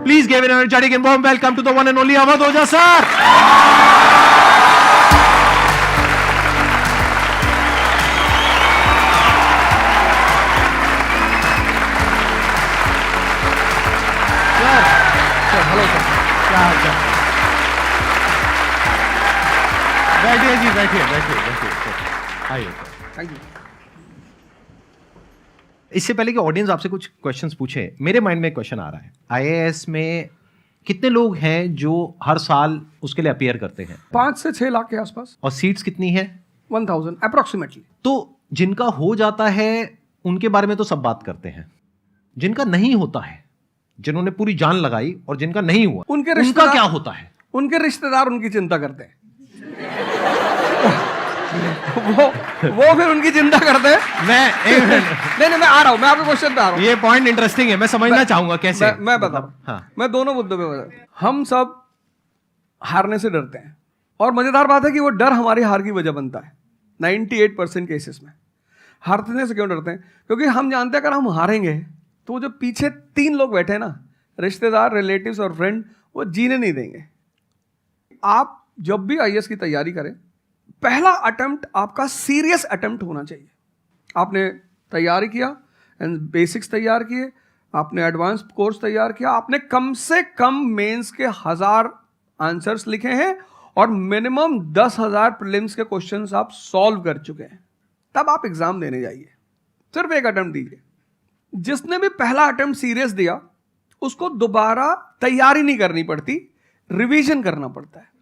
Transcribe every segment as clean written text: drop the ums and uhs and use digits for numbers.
Please give an energetic and warm welcome to the one and only Awadh Oja sir. Sir hello sir, क्या हाल चाल? बैठिए जी, बैठिए। आइए। Thank you. इससे पहले कि ऑडियंस आपसे कुछ क्वेश्चंस पूछे, मेरे माइंड में एक क्वेश्चन आ रहा है। आईएएस में कितने लोग हैं जो हर साल उसके लिए अपीयर करते हैं? 5 से 6 लाख के आसपास। और सीट्स कितनी है? 1000 अप्रोक्सीमेटली। तो जिनका हो जाता है उनके बारे में तो सब बात करते हैं, जिनका नहीं होता है, जिन्होंने पूरी जान लगाई और जिनका नहीं हुआ, उनका क्या होता है? उनके रिश्तेदार उनकी चिंता करते हैं। वो फिर उनकी चिंता करते हैं। नहीं मैं आ रहा हूं, मैं आपके क्वेश्चन पे आ रहा हूं। ये पॉइंट इंटरेस्टिंग है, मैं समझना चाहूंगा कैसे। मैं बताऊं। हाँ। मैं दोनों मुद्दों पे बता। हम सब हारने से डरते हैं, और मजेदार बात है कि वो डर हमारी हार की वजह बनता है। 98% केसेस में हारने से क्यों डरते हैं? क्योंकि हम जानते हैं अगर हम हारेंगे तो वो जो पीछे 3 लोग बैठे हैं ना, रिश्तेदार, रिलेटिव्स और फ्रेंड, वो जीने नहीं देंगे। आप जब भी आईएएस की तैयारी करें, पहला अटेम्प्ट आपका सीरियस अटेम्प्ट होना चाहिए। आपने तैयारी किया, बेसिक्स तैयार किए, आपने एडवांस कोर्स तैयार किया, आपने कम से कम मेंस के 1000 आंसर्स लिखे हैं और मिनिमम 10,000 प्रीलिम्स के क्वेश्चंस आप सॉल्व कर चुके हैं, तब आप एग्जाम देने जाइए। सिर्फ एक अटेम्प्ट दीजिए। जिसने भी पहला अटेम्प्ट सीरियस दिया, उसको दोबारा तैयारी नहीं करनी पड़ती, रिवीजन करना पड़ता है।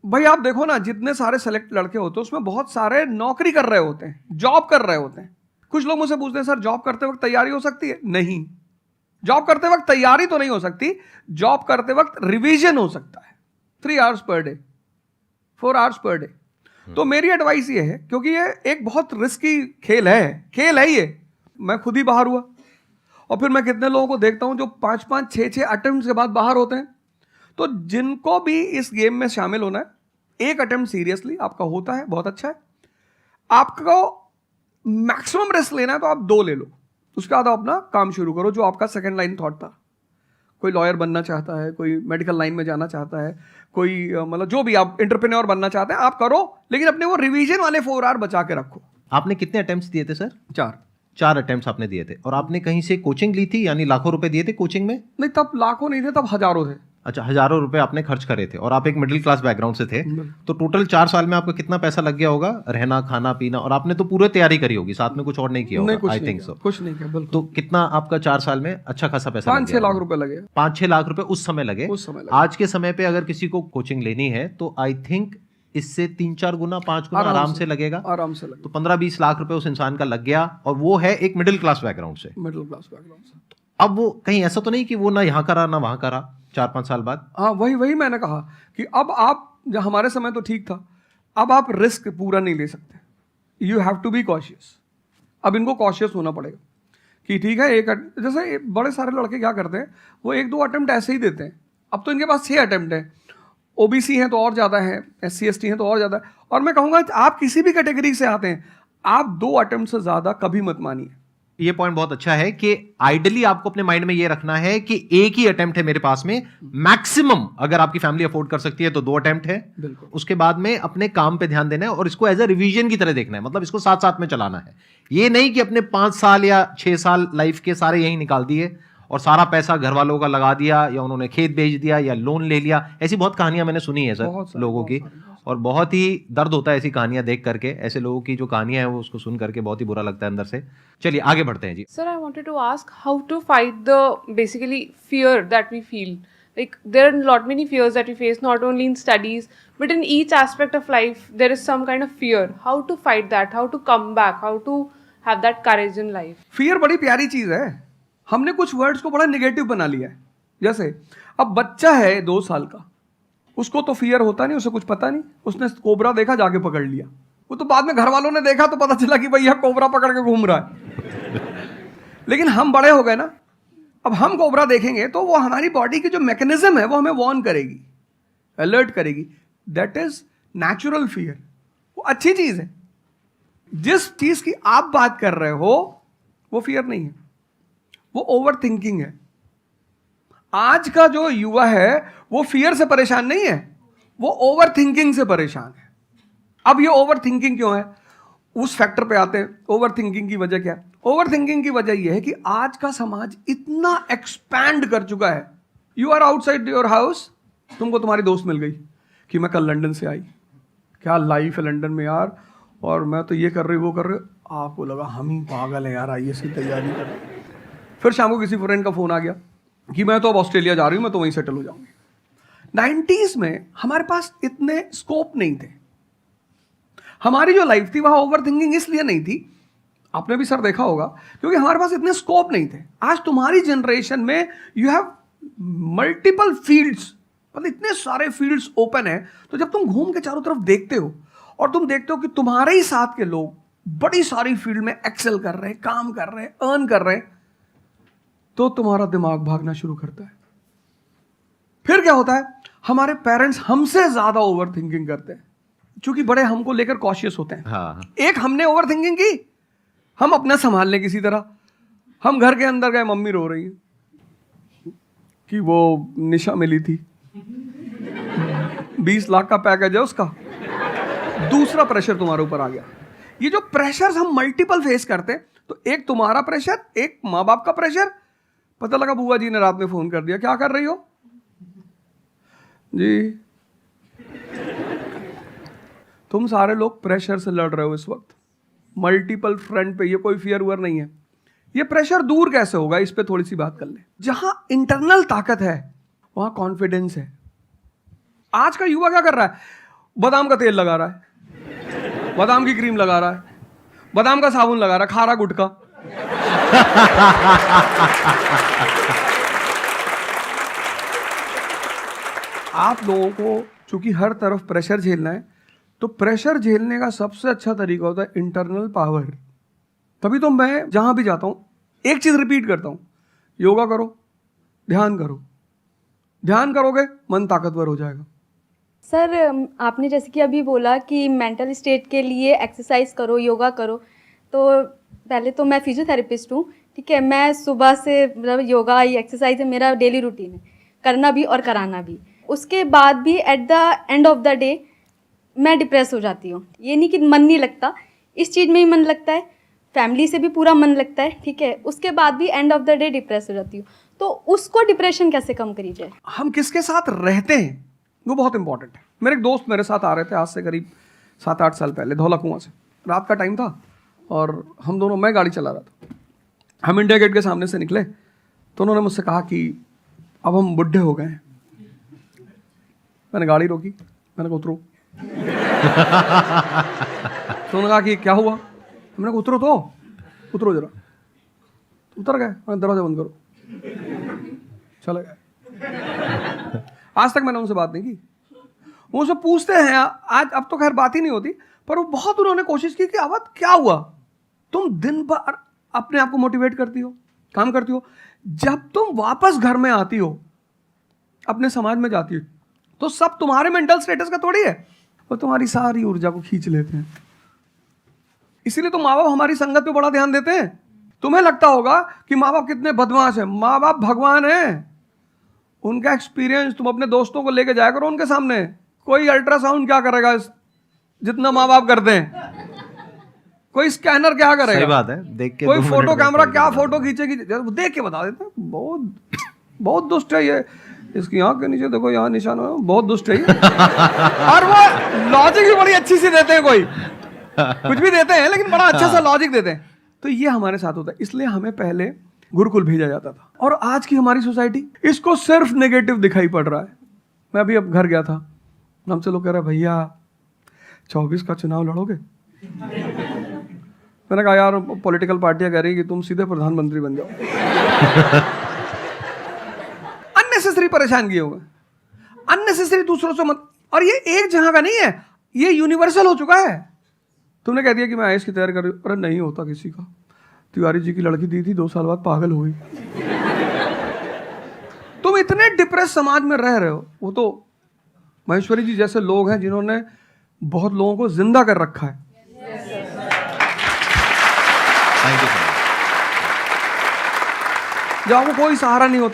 भाई आप देखो ना, जितने सारे सेलेक्ट लड़के होते हैं उसमें बहुत सारे नौकरी कर रहे होते हैं, जॉब कर रहे होते हैं। कुछ लोग मुझसे पूछते हैं सर जॉब करते वक्त तैयारी हो सकती है? नहीं, जॉब करते वक्त तैयारी तो नहीं हो सकती, जॉब करते वक्त रिवीजन हो सकता है। 3 hours per day, 4 hours per day. तो मेरी एडवाइस ये है, क्योंकि ये एक बहुत रिस्की खेल है ये। मैं खुद ही बाहर हुआ, और फिर मैं कितने लोगों को देखता हूं जो 5-5, 6-6 अटेम्प्ट के बाद बाहर होते हैं। तो जिनको भी इस गेम में शामिल होना है, एक अटेम्प्ट सीरियसली आपका होता है, बहुत अच्छा है। आपको मैक्सिमम रिस्क लेना है तो आप 2 ले लो, उसके बाद आप अपना काम शुरू करो, जो आपका सेकंड लाइन थॉट था। कोई लॉयर बनना चाहता है, कोई मेडिकल लाइन में जाना चाहता है, कोई मतलब जो भी आप एंटरप्रेन्योर बनना चाहते हैं, आप करो, लेकिन अपने वो रिवीजन वाले 4 आवर बचा के रखो। आपने कितने अटेम्प्ट्स दिए थे सर? 4 अटेम्प्ट्स आपने दिए थे। और आपने कहीं से कोचिंग ली थी, यानी लाखों रुपए दिए थे कोचिंग में? नहीं, तब लाखों नहीं थे, तब हजारों थे। अच्छा, हजारों रुपए आपने खर्च करे थे, और आप एक मिडिल क्लास बैकग्राउंड से थे। तो टोटल 4 साल में आपका कितना पैसा लग गया होगा? रहना, खाना, पीना, और आपने तो पूरी तैयारी करी होगी, साथ में कुछ और नहीं किया होगा? I think so. कुछ नहीं किया, बिल्कुल। तो कितना आपका 4 साल में अच्छा खासा पैसा? 5-6 लाख रुपए लगे। 5-6 लाख रुपए उस समय लगे। आज के समय पे अगर किसी को कोचिंग लेनी है तो आई थिंक इससे 3-4 गुना, 5 गुना आराम से लगेगा। तो 15-20 लाख रुपए उस इंसान का लग गया, और वो है एक मिडिल क्लास बैकग्राउंड से। अब वो कहीं ऐसा तो नहीं कि वो ना यहाँ करा ना वहां करा 4-5 साल बाद? हाँ, वही मैंने कहा कि अब आप, जब हमारे समय तो ठीक था, अब आप रिस्क पूरा नहीं ले सकते। You have to be cautious. अब इनको कॉशियस होना पड़ेगा कि ठीक है, जैसे बड़े सारे लड़के क्या करते हैं, वो 1-2 अटेम्प्ट ऐसे ही देते हैं। अब तो इनके पास 6 अटेम्प्ट है। ओबीसी हैं तो और ज़्यादा है, SC ST हैं तो और ज़्यादा है। और मैं कहूँगा आप किसी भी कैटेगरी से आते हैं, आप 2 अटेम्प्ट से ज़्यादा कभी मत मानिए। ये पॉइंट बहुत अच्छा है कि आइडियली आपको अपने माइंड में ये रखना है कि एक ही अटेम्प्ट है मेरे पास में, मैक्सिमम अगर आपकी फैमिली अफोर्ड कर सकती है तो 2 अटेम्प्ट है। उसके बाद में अपने काम पे ध्यान देना है, और इसको एज अ रिवीजन की तरह देखना है, मतलब इसको साथ साथ में चलाना है। ये नहीं कि अपने 5 साल या 6 साल लाइफ के सारे यही निकाल दिए और सारा पैसा घर वालों का लगा दिया, या उन्होंने खेत बेच दिया, या लोन ले लिया। ऐसी बहुत कहानियां मैंने सुनी है सर लोगों की, और बहुत ही दर्द होता है ऐसी कहानियां देख करके। ऐसे लोगों की जो कहानियां हैं वो उसको सुन करके बहुत ही बुरा लगता है अंदर से। चलिए आगे बढ़ते हैं जी। Sir, I wanted to ask how to fight the basically fear that we feel. Like there are lot many fears that we face, not only in studies but in each aspect of life. There is some kind of fear. How to fight that? How to come back? How to have that courage in life? Fear बड़ी प्यारी चीज है। हमने कुछ words को बड़ा negative बना लिया है। जैसे अब बच्चा है 2 साल का, उसको तो फियर होता नहीं, उसे कुछ पता नहीं, उसने कोबरा देखा, जाके पकड़ लिया। वो तो बाद में घर वालों ने देखा तो पता चला कि भैया कोबरा पकड़ के घूम रहा है। लेकिन हम बड़े हो गए ना, अब हम कोबरा देखेंगे तो वो हमारी बॉडी की जो मैकेनिज्म है वो हमें वार्न करेगी, अलर्ट करेगी। That is natural fear. वो अच्छी चीज है। जिस चीज की आप बात कर रहे हो वो फियर नहीं है, वो ओवर थिंकिंग है। आज का जो युवा है वो फियर से परेशान नहीं है, वो ओवर थिंकिंग से परेशान है। अब ये ओवर थिंकिंग क्यों है, उस फैक्टर पे आते हैं। ओवर थिंकिंग की वजह क्या है? ओवर थिंकिंग की वजह यह है कि आज का समाज इतना एक्सपैंड कर चुका है। You are outside your house, तुमको तुम्हारी दोस्त मिल गई कि मैं कल लंदन से आई, क्या लाइफ है लंदन में यार, और मैं तो ये कर रही वो कर रही। आपको लगा हम ही पागल है यार, आईएएस की तैयारी कर रहे। फिर शाम को किसी फ्रेंड का फोन आ गया कि मैं तो अब ऑस्ट्रेलिया जा रही हूँ, मैं तो वहीं सेटल हो जाऊंगी। 90s में हमारे पास इतने स्कोप नहीं थे। हमारी जो लाइफ थी वहां ओवर थिंकिंग इसलिए नहीं थी, आपने भी सर देखा होगा, क्योंकि हमारे पास इतने स्कोप नहीं थे। आज तुम्हारी जनरेशन में यू हैव मल्टीपल फील्ड्स, मतलब इतने सारे फील्ड्स ओपन है। तो जब तुम घूम के चारों तरफ देखते हो और तुम देखते हो कि तुम्हारे ही साथ के लोग बड़ी सारी फील्ड में एक्सेल कर रहे हैं, काम कर रहे हैं, अर्न कर रहे हैं, तो तुम्हारा दिमाग भागना शुरू करता है। फिर क्या होता है, हमारे पेरेंट्स हमसे ज्यादा ओवर थिंकिंग करते हैं, क्योंकि बड़े हमको लेकर कॉशियस होते हैं। हाँ। एक हमने ओवर थिंकिंग की, हम अपना संभाल लें किसी तरह। हम घर के अंदर गए, मम्मी रो रही है कि वो निशा मिली थी, 20 लाख का पैकेज है उसका। दूसरा प्रेशर तुम्हारे ऊपर आ गया। ये जो प्रेशर्स हम मल्टीपल फेस करते हैं, तो एक तुम्हारा प्रेशर, एक माँ बाप का प्रेशर। पता लगा बुआ जी ने रात में फोन कर दिया, क्या कर रही हो जी? तुम सारे लोग प्रेशर से लड़ रहे हो इस वक्त, मल्टीपल फ्रंट पे। ये कोई फियर वुअर नहीं है। ये प्रेशर दूर कैसे होगा, इस पे थोड़ी सी बात कर ले। जहां इंटरनल ताकत है वहां कॉन्फिडेंस है। आज का युवा क्या कर रहा है? बादाम का तेल लगा रहा है, बादाम की क्रीम लगा रहा है, बादाम का साबुन लगा रहा है, खा रहा गुटखा। आप लोगों को चूंकि हर तरफ प्रेशर झेलना है, तो प्रेशर झेलने का सबसे अच्छा तरीका होता है इंटरनल पावर। तभी तो मैं जहां भी जाता हूं एक चीज रिपीट करता हूं, योगा करो, ध्यान करो। ध्यान करोगे मन ताकतवर हो जाएगा। सर, आपने जैसे कि अभी बोला कि मेंटल स्टेट के लिए एक्सरसाइज करो, योगा करो। तो पहले तो मैं फिजियोथेरेपिस्ट हूँ, ठीक है। मैं सुबह से मतलब योगा एक्सरसाइज है मेरा डेली रूटीन है, करना भी और कराना भी। उसके बाद भी at the end of the day मैं डिप्रेस हो जाती हूँ। ये नहीं कि मन नहीं लगता, इस चीज़ में ही मन लगता है, फैमिली से भी पूरा मन लगता है, ठीक है। उसके बाद भी end of the day depress हो जाती हूँ। तो उसको डिप्रेशन कैसे कम करी जाए? हम किसके साथ रहते हैं वो बहुत इंपॉर्टेंट है। मेरे एक दोस्त मेरे साथ आ रहे थे आज से करीब 7-8 साल पहले, धौला कुआं से। रात का टाइम था और हम दोनों, मैं गाड़ी चला रहा था, हम इंडिया गेट के सामने से निकले तो उन्होंने मुझसे कहा कि अब हम बुढ़े हो गए हैं। मैंने गाड़ी रोकी, मैंने कहा उतरो। तो उन्होंने कहा कि क्या हुआ? मैंने कहा उतरो, तो उतरो जरा। उतर गए, मैंने दरवाजा बंद करो, चले गए। आज तक मैंने उनसे बात नहीं की। वो उनसे पूछते हैं आज, अब तो खैर बात ही नहीं होती, पर वो बहुत उन्होंने कोशिश की कि अवध क्या हुआ? तुम दिन भर अपने आप को मोटिवेट करती हो, काम करती हो, जब तुम वापस घर में आती हो, अपने समाज में जाती हो, तो सब तुम्हारे मेंटल स्टेटस का थोड़ी है, वो तुम्हारी सारी ऊर्जा को खींच लेते हैं। इसीलिए तो माँ बाप हमारी संगत पे बड़ा ध्यान देते हैं। तुम्हें लगता होगा कि माँ बाप कितने बदमाश हैं, माँ बाप भगवान हैं। उनका एक्सपीरियंस तुम अपने दोस्तों को लेके जाया करो उनके सामने। कोई अल्ट्रासाउंड क्या करेगा जितना माँ बाप करते हैं, कोई स्कैनर क्या करेगा? सही बात है, देख के कोई 2 फोटो मिनट में कैमरा पता क्या चल फोटो खींचेगी, देख के बता देते हैं। बहुत दुष्ट है ये। इसकी आंख के नीचे देखो, यहाँ निशान है, बहुत दुष्ट है ये। और वो लॉजिक भी बड़ी अच्छी सी देते हैं, कोई कुछ भी देते हैं लेकिन बड़ा अच्छा सा लॉजिक देते हैं। तो ये हमारे साथ होता है। इसलिए हमें पहले गुरुकुल भेजा जाता था, और आज की हमारी सोसाइटी इसको सिर्फ नेगेटिव दिखाई पड़ रहा है। मैं अभी अब घर गया था, हमसे लोग कह रहे भैया 24 का चुनाव लड़ोगे? मैंने कहा यार पॉलिटिकल पार्टियां कह रही कि तुम सीधे प्रधानमंत्री बन जाओ। अननेसेसरी परेशान किए होगा, अननेसेसरी दूसरों से मत। और ये एक जगह का नहीं है, ये यूनिवर्सल हो चुका है। तुमने कह दिया कि मैं आईएएस की तैयारी कर रही हूँ, अरे नहीं होता किसी का। तिवारी जी की लड़की दी थी, 2 साल बाद पागल हो गई। तुम इतने डिप्रेस समाज में रह रहे हो। वो तो महेश्वरी जी जैसे लोग हैं जिन्होंने बहुत लोगों को जिंदा कर रखा है। Thank you. जब आपको कोई सहारा नहीं होता,